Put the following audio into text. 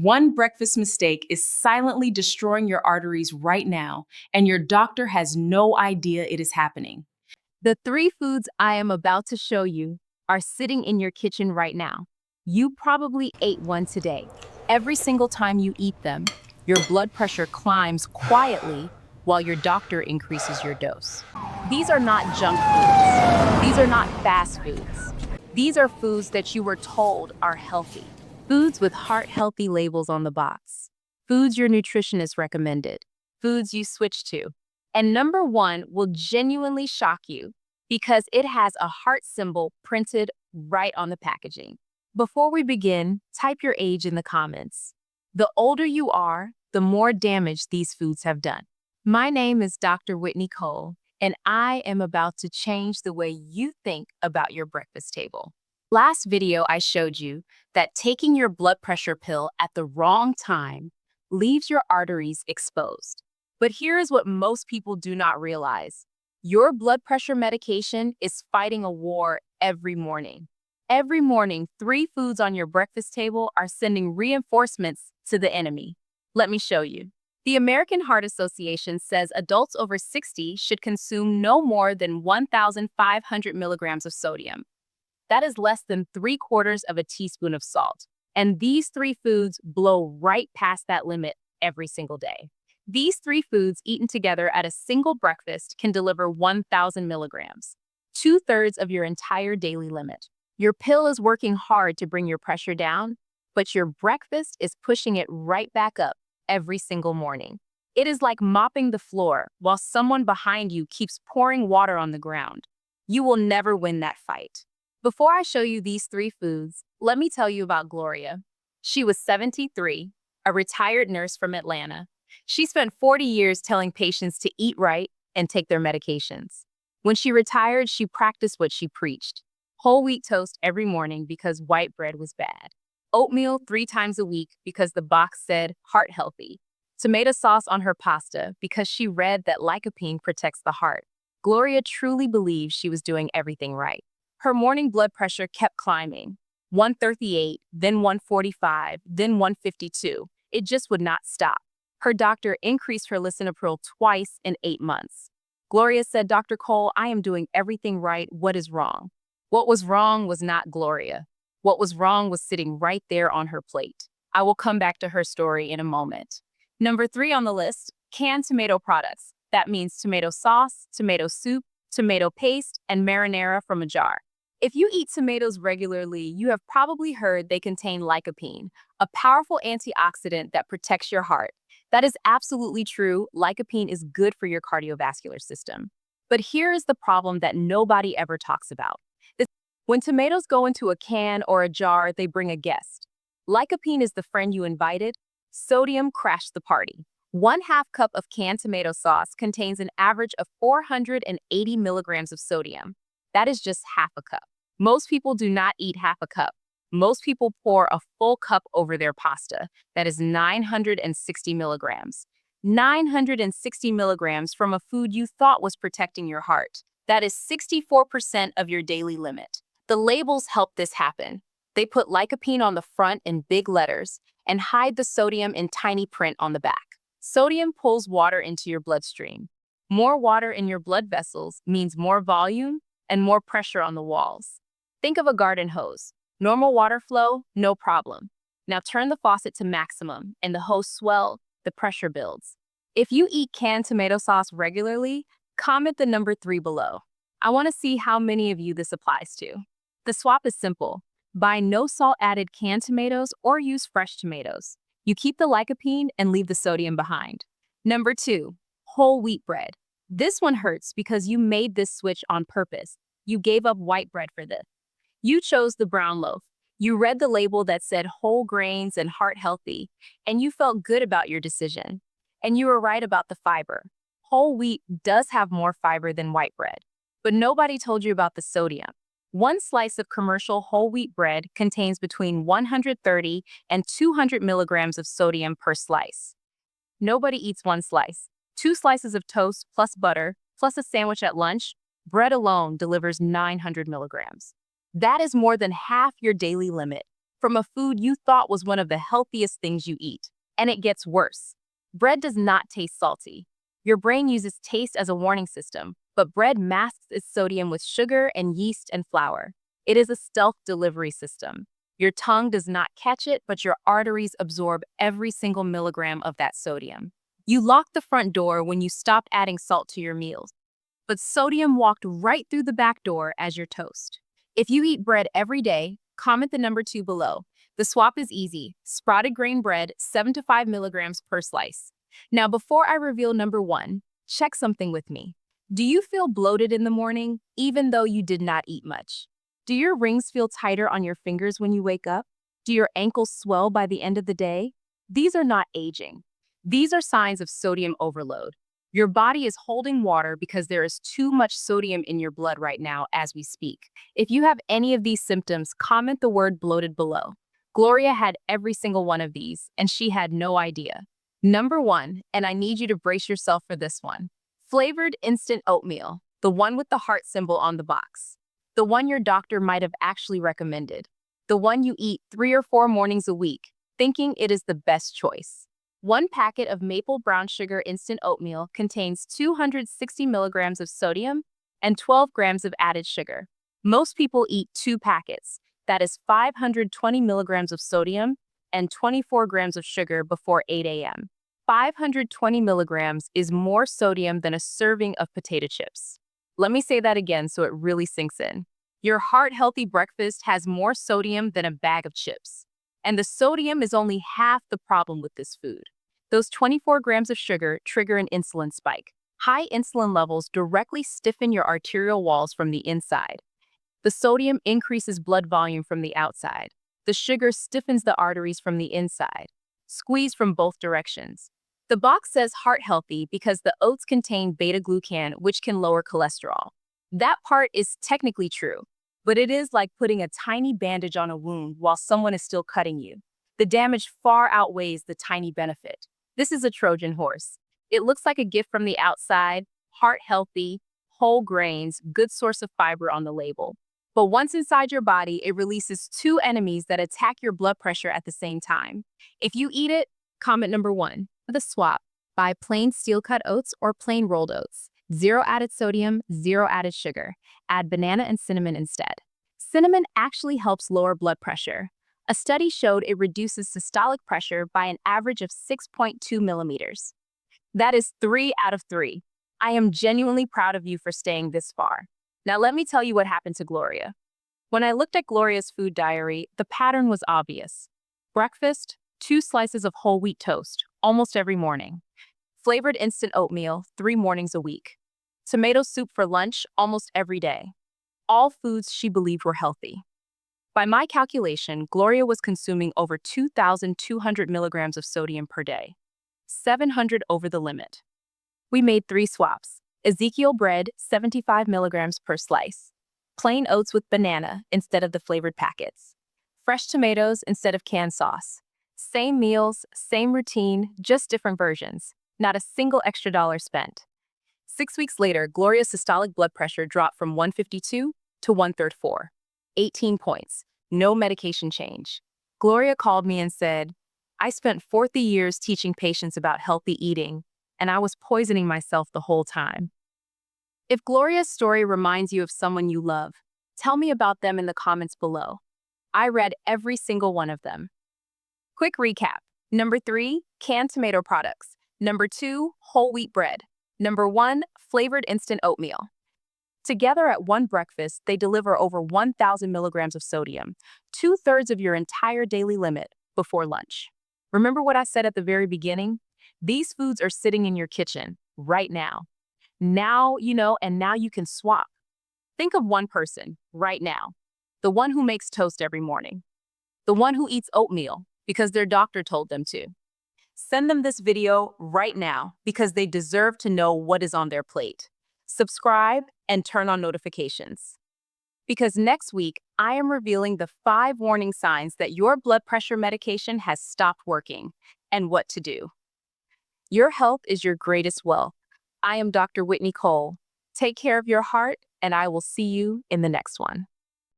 One breakfast mistake is silently destroying your arteries right now, and your doctor has no idea it is happening. The three foods I am about to show you are sitting in your kitchen right now. You probably ate one today. Every single time you eat them, your blood pressure climbs quietly while your doctor increases your dose. These are not junk foods. These are not fast foods. These are foods that you were told are healthy. Foods with heart-healthy labels on the box. Foods your nutritionist recommended. Foods you switch to. And number one will genuinely shock you because it has a heart symbol printed right on the packaging. Before we begin, type your age in the comments. The older you are, the more damage these foods have done. My name is Dr. Whitney Cole, and I am about to change the way you think about your breakfast table. Last video I showed you that taking your blood pressure pill at the wrong time leaves your arteries exposed. But here is what most people do not realize. Your blood pressure medication is fighting a war every morning. Every morning, 3 foods on your breakfast table are sending reinforcements to the enemy. Let me show you. The American Heart Association says adults over 60 should consume no more than 1,500 milligrams of sodium. That is less than 3/4 of a teaspoon of salt. And these 3 foods blow right past that limit every single day. These 3 foods eaten together at a single breakfast can deliver 1,000 milligrams, 2/3 of your entire daily limit. Your pill is working hard to bring your pressure down, but your breakfast is pushing it right back up every single morning. It is like mopping the floor while someone behind you keeps pouring water on the ground. You will never win that fight. Before I show you these 3 foods, let me tell you about Gloria. She was 73, a retired nurse from Atlanta. She spent 40 years telling patients to eat right and take their medications. When she retired, she practiced what she preached. Whole wheat toast every morning because white bread was bad. Oatmeal 3 times a week because the box said heart healthy. Tomato sauce on her pasta because she read that lycopene protects the heart. Gloria truly believed she was doing everything right. Her morning blood pressure kept climbing. 138, then 145, then 152. It just would not stop. Her doctor increased her lisinopril twice in 8 months. Gloria said, "Dr. Cole, I am doing everything right. What is wrong?" What was wrong was not Gloria. What was wrong was sitting right there on her plate. I will come back to her story in a moment. Number 3 on the list, canned tomato products. That means tomato sauce, tomato soup, tomato paste, and marinara from a jar. If you eat tomatoes regularly, you have probably heard they contain lycopene, a powerful antioxidant that protects your heart. That is absolutely true. Lycopene is good for your cardiovascular system. But here is the problem that nobody ever talks about. When tomatoes go into a can or a jar, they bring a guest. Lycopene is the friend you invited. Sodium crashed the party. 1/2 cup of canned tomato sauce contains an average of 480 milligrams of sodium. That is just half a cup. Most people do not eat half a cup. Most people pour a full cup over their pasta. That is 960 milligrams. 960 milligrams from a food you thought was protecting your heart. That is 64% of your daily limit. The labels help this happen. They put lycopene on the front in big letters and hide the sodium in tiny print on the back. Sodium pulls water into your bloodstream. More water in your blood vessels means more volume and more pressure on the walls. Think of a garden hose. Normal water flow, no problem. Now turn the faucet to maximum and the hose swells, the pressure builds. If you eat canned tomato sauce regularly, comment the number 3 below. I want to see how many of you this applies to. The swap is simple. Buy no salt added canned tomatoes or use fresh tomatoes. You keep the lycopene and leave the sodium behind. Number 2, whole wheat bread. This one hurts because you made this switch on purpose. You gave up white bread for this. You chose the brown loaf. You read the label that said whole grains and heart healthy, and you felt good about your decision. And you were right about the fiber. Whole wheat does have more fiber than white bread, but nobody told you about the sodium. One slice of commercial whole wheat bread contains between 130 and 200 milligrams of sodium per slice. Nobody eats one slice. 2 slices of toast plus butter plus a sandwich at lunch, bread alone delivers 900 milligrams. That is more than half your daily limit. from a food you thought was one of the healthiest things you eat. And it gets worse. Bread does not taste salty. Your brain uses taste as a warning system, but bread masks its sodium with sugar and yeast and flour. It is a stealth delivery system. Your tongue does not catch it, but your arteries absorb every single milligram of that sodium. You locked the front door when you stopped adding salt to your meals, but sodium walked right through the back door as your toast. If you eat bread every day, comment the number 2 below. The swap is easy. Sprouted grain bread, 7 to 5 milligrams per slice. Now, before I reveal number 1, check something with me. Do you feel bloated in the morning, even though you did not eat much? Do your rings feel tighter on your fingers when you wake up? Do your ankles swell by the end of the day? These are not aging. These are signs of sodium overload. Your body is holding water because there is too much sodium in your blood right now as we speak. If you have any of these symptoms, comment the word bloated below. Gloria had every single one of these, and she had no idea. Number 1, and I need you to brace yourself for this one. Flavored instant oatmeal, the one with the heart symbol on the box. The one your doctor might have actually recommended. The one you eat 3 or 4 mornings a week, thinking it is the best choice. One packet of maple brown sugar instant oatmeal contains 260 milligrams of sodium and 12 grams of added sugar. Most people eat 2 packets. That is 520 milligrams of sodium and 24 grams of sugar before 8 a.m. 520 milligrams is more sodium than a serving of potato chips. Let me say that again so it really sinks in. Your heart-healthy breakfast has more sodium than a bag of chips. And the sodium is only half the problem with this food. Those 24 grams of sugar trigger an insulin spike. High insulin levels directly stiffen your arterial walls from the inside. The sodium increases blood volume from the outside. The sugar stiffens the arteries from the inside. Squeeze from both directions. The box says heart healthy because the oats contain beta-glucan, which can lower cholesterol. That part is technically true, but it is like putting a tiny bandage on a wound while someone is still cutting you. The damage far outweighs the tiny benefit. This is a Trojan horse. It looks like a gift from the outside, heart healthy, whole grains, good source of fiber on the label. But once inside your body, it releases 2 enemies that attack your blood pressure at the same time. If you eat it, comment number 1. The swap. Buy plain steel-cut oats or plain rolled oats. 0 added sodium, 0 added sugar. Add banana and cinnamon instead. Cinnamon actually helps lower blood pressure. A study showed it reduces systolic pressure by an average of 6.2 millimeters. That is 3 out of 3. I am genuinely proud of you for staying this far. Now let me tell you what happened to Gloria. When I looked at Gloria's food diary, the pattern was obvious. Breakfast, 2 slices of whole wheat toast, almost every morning. Flavored instant oatmeal, 3 mornings a week. Tomato soup for lunch, almost every day. All foods she believed were healthy. By my calculation, Gloria was consuming over 2,200 milligrams of sodium per day. 700 over the limit. We made 3 swaps. Ezekiel bread, 75 milligrams per slice. Plain oats with banana instead of the flavored packets. Fresh tomatoes instead of canned sauce. Same meals, same routine, just different versions. Not a single extra dollar spent. 6 weeks later, Gloria's systolic blood pressure dropped from 152 to 134. 18 points. No medication change. Gloria called me and said, I spent 40 years teaching patients about healthy eating, and I was poisoning myself the whole time. If Gloria's story reminds you of someone you love, tell me about them in the comments below. I read every single one of them. Quick recap. Number 3, canned tomato products. Number 2, whole wheat bread. Number 1, flavored instant oatmeal. Together at one breakfast, they deliver over 1,000 milligrams of sodium, 2/3 of your entire daily limit before lunch. Remember what I said at the very beginning? These foods are sitting in your kitchen right now. Now you know, and now you can swap. Think of one person right now. The one who makes toast every morning. The one who eats oatmeal because their doctor told them to. Send them this video right now because they deserve to know what is on their plate. Subscribe and turn on notifications. Because next week, I am revealing the 5 warning signs that your blood pressure medication has stopped working and what to do. Your health is your greatest wealth. I am Dr. Whitney Cole. Take care of your heart, and I will see you in the next one.